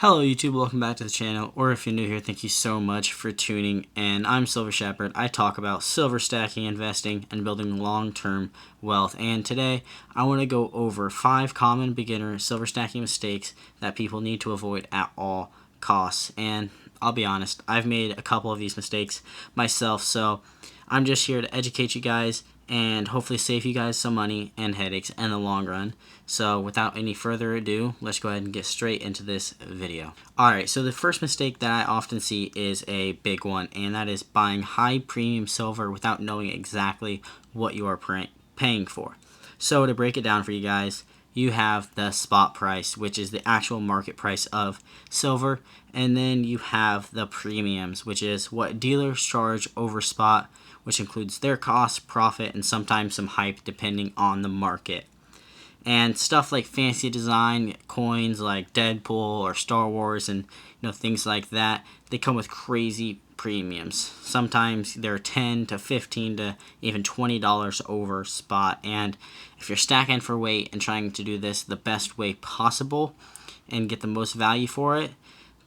Hello YouTube, welcome back to the channel, or if you're new here, thank you so much for tuning in. I'm Silver Shepherd. I talk about silver stacking, investing, and building long-term wealth. And today, I want to go over 5 common beginner silver stacking mistakes that people need to avoid at all costs. And I'll be honest, I've made a couple of these mistakes myself, so I'm just here to educate you guys and hopefully save you guys some money and headaches in the long run. So without any further ado, let's go ahead and get straight into this video. Alright, so the first mistake that I often see is a big one, and that is buying high premium silver without knowing exactly what you are paying for. So to break it down for you guys, you have the spot price, which is the actual market price of silver, and then you have the premiums, which is what dealers charge over spot, which includes their cost, profit, and sometimes some hype depending on the market. And stuff like fancy design coins like Deadpool or Star Wars and things like that, they come with crazy premiums. Sometimes they're $10 to $15 to even $20 over spot. And if you're stacking for weight and trying to do this the best way possible and get the most value for it,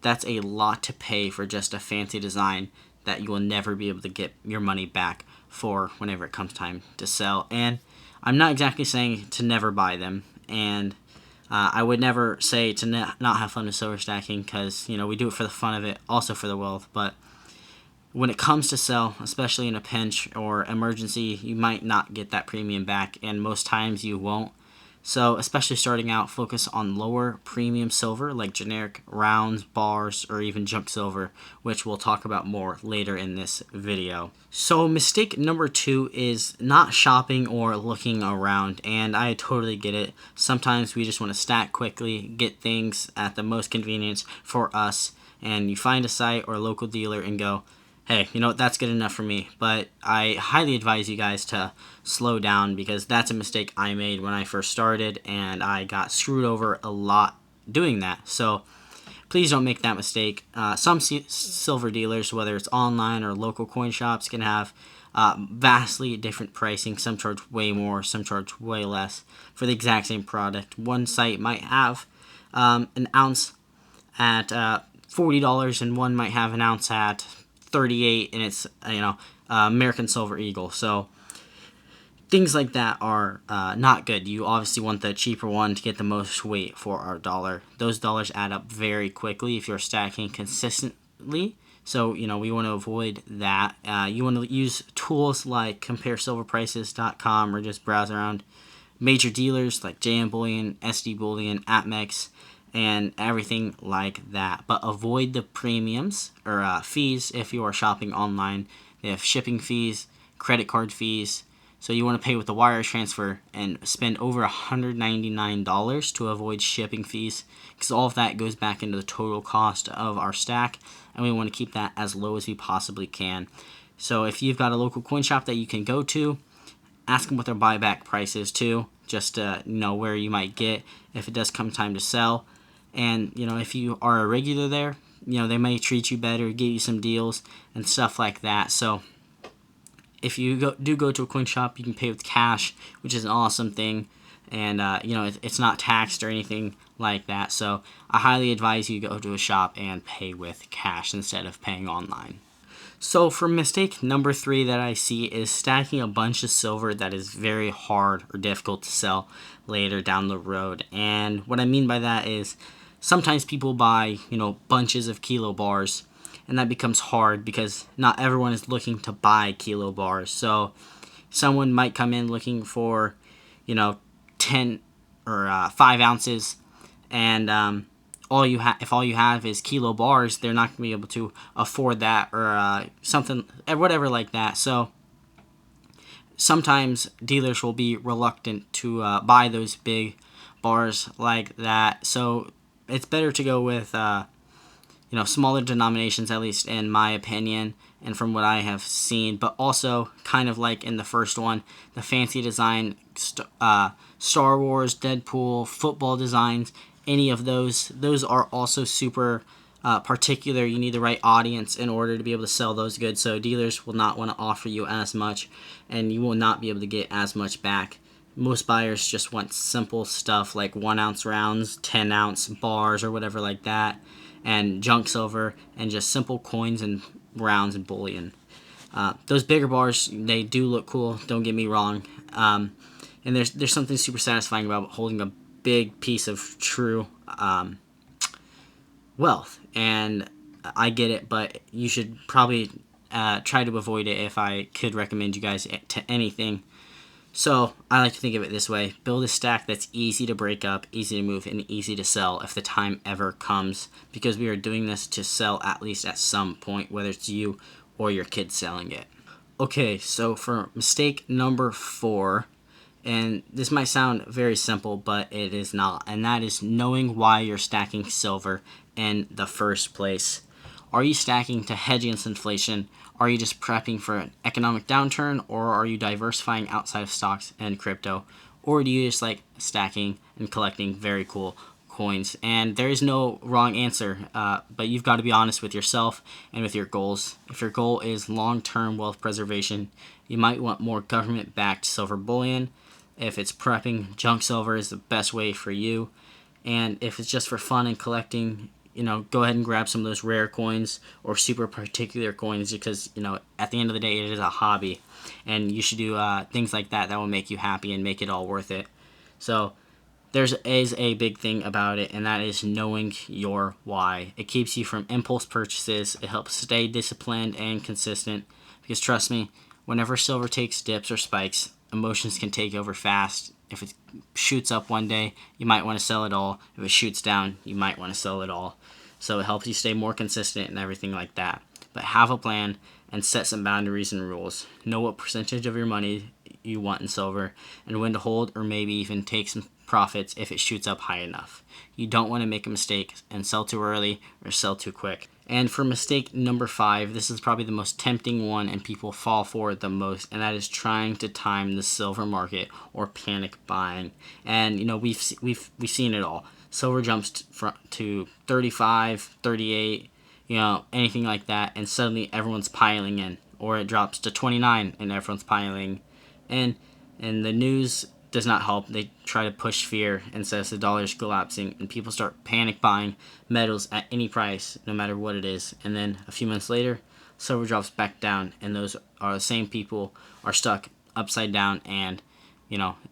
that's a lot to pay for just a fancy design that you will never be able to get your money back for whenever it comes time to sell. And I'm not exactly saying to never buy them, and I would never say to not have fun with silver stacking, because we do it for the fun of it, also for the wealth. But when it comes to sell, especially in a pinch or emergency, you might not get that premium back, and most times you won't. So especially starting out, focus on lower premium silver like generic rounds, bars, or even junk silver, which we'll talk about more later in this video. So mistake number 2 is not shopping or looking around, and I totally get it. Sometimes we just want to stack quickly, get things at the most convenience for us, and you find a site or a local dealer and go, hey, that's good enough for me. But I highly advise you guys to slow down, because that's a mistake I made when I first started, and I got screwed over a lot doing that. So please don't make that mistake. Some silver dealers, whether it's online or local coin shops, can have vastly different pricing. Some charge way more, some charge way less for the exact same product. One site might have an ounce at $40, and one might have an ounce at 38, and it's American Silver Eagle. So things like that are not good. You obviously want the cheaper one to get the most weight for our dollar. Those dollars add up very quickly if you're stacking consistently. So we want to avoid that. You want to use tools like comparesilverprices.com, or just browse around major dealers like Bullion, SD Bullion, APMEX, and everything like that. But avoid the premiums or fees if you are shopping online. They have shipping fees, credit card fees, so you want to pay with the wire transfer and spend over $199 to avoid shipping fees, because all of that goes back into the total cost of our stack, and we want to keep that as low as we possibly can. So if you've got a local coin shop that you can go to, ask them what their buyback price is too, just to know where you might get if it does come time to sell. And if you are a regular there, they may treat you better, give you some deals and stuff like that. So if you do go to a coin shop, you can pay with cash, which is an awesome thing, and it's not taxed or anything like that. So I highly advise you go to a shop and pay with cash instead of paying online. So for mistake number 3 that I see is stacking a bunch of silver that is very hard or difficult to sell later down the road. And what I mean by that is sometimes people buy, bunches of kilo bars, and that becomes hard because not everyone is looking to buy kilo bars. So someone might come in looking for, 10 or 5 ounces, and if all you have is kilo bars, they're not going to be able to afford that, or something, whatever like that. So sometimes dealers will be reluctant to buy those big bars like that. So it's better to go with smaller denominations, at least in my opinion and from what I have seen. But also, kind of like in the first one, the fancy design Star Wars, Deadpool, football designs, any of those are also super particular. You need the right audience in order to be able to sell those goods. So dealers will not want to offer you as much, and you will not be able to get as much back most buyers just want simple stuff like 1 ounce rounds, 10 ounce bars, or whatever like that, and junk silver, and just simple coins and rounds and bullion. Those bigger bars, they do look cool, don't get me wrong, and there's something super satisfying about holding a big piece of true wealth, and I get it, but you should probably try to avoid it if I could recommend you guys to anything. So I like to think of it this way: build a stack that's easy to break up, easy to move, and easy to sell if the time ever comes, because we are doing this to sell at least at some point, whether it's you or your kid selling it. Okay, so for mistake number 4, and this might sound very simple, but it is not, and that is knowing why you're stacking silver in the first place. Are you stacking to hedge against inflation? Are you just prepping for an economic downturn? Or are you diversifying outside of stocks and crypto? Or do you just like stacking and collecting very cool coins? And there is no wrong answer, but you've got to be honest with yourself and with your goals. If your goal is long-term wealth preservation, you might want more government-backed silver bullion. If it's prepping, junk silver is the best way for you. And if it's just for fun and collecting, go ahead and grab some of those rare coins or super particular coins, because, at the end of the day, it is a hobby, and you should do things like that will make you happy and make it all worth it. So there is a big thing about it, and that is knowing your why. It keeps you from impulse purchases. It helps stay disciplined and consistent, because trust me, whenever silver takes dips or spikes, emotions can take over fast. If it shoots up one day, you might want to sell it all. If it shoots down, you might want to sell it all. So it helps you stay more consistent and everything like that. But have a plan and set some boundaries and rules. Know what percentage of your money you want in silver, and when to hold or maybe even take some profits if it shoots up high enough. You don't want to make a mistake and sell too early or sell too quick. And for mistake number 5, this is probably the most tempting one and people fall for it the most, and that is trying to time the silver market or panic buying. And we've seen it all. Silver jumps to 35, 38, anything like that, and suddenly everyone's piling in, or it drops to 29 and everyone's piling. And the news does not help. They try to push fear and says the dollar is collapsing, and people start panic buying metals at any price, no matter what it is. And then a few months later, silver drops back down, and those are the same people are stuck upside down and,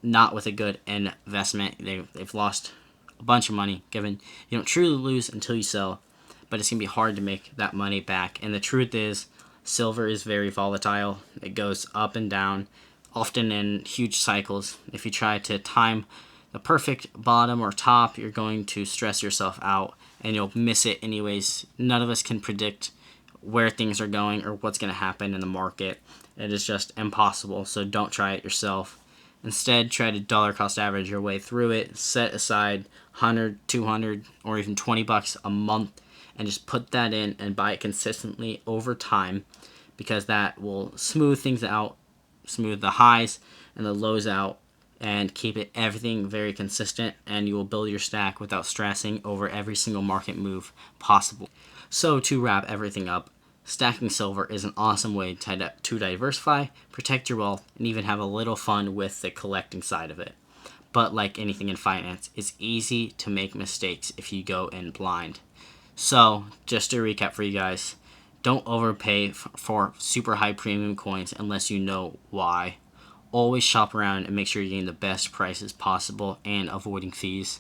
not with a good investment. They've lost a bunch of money, given you don't truly lose until you sell, but it's going to be hard to make that money back. And the truth is, silver is very volatile. It goes up and down, often in huge cycles. If you try to time the perfect bottom or top, you're going to stress yourself out and you'll miss it anyways. None of us can predict where things are going or what's going to happen in the market. It is just impossible, so don't try it yourself. Instead, try to dollar cost average your way through it. Set aside 100, 200, or even $20 a month, and just put that in and buy it consistently over time, because that will smooth things out, smooth the highs and the lows out, and keep everything very consistent, and you will build your stack without stressing over every single market move possible. So to wrap everything up, stacking silver is an awesome way to diversify, protect your wealth, and even have a little fun with the collecting side of it. But like anything in finance, it's easy to make mistakes if you go in blind. So just to recap for you guys, don't overpay for super high premium coins unless you know why. Always shop around and make sure you're getting the best prices possible and avoiding fees.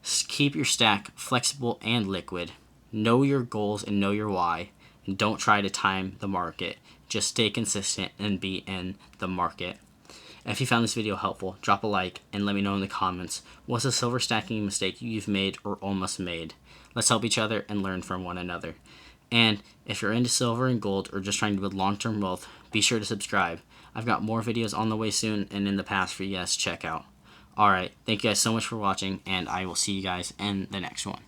Keep your stack flexible and liquid. Know your goals and know your why. And don't try to time the market. Just stay consistent and be in the market. If you found this video helpful, drop a like and let me know in the comments what's a silver stacking mistake you've made or almost made. Let's help each other and learn from one another. And if you're into silver and gold or just trying to build long-term wealth, be sure to subscribe. I've got more videos on the way soon and in the past for you guys to check out. Alright, thank you guys so much for watching, and I will see you guys in the next one.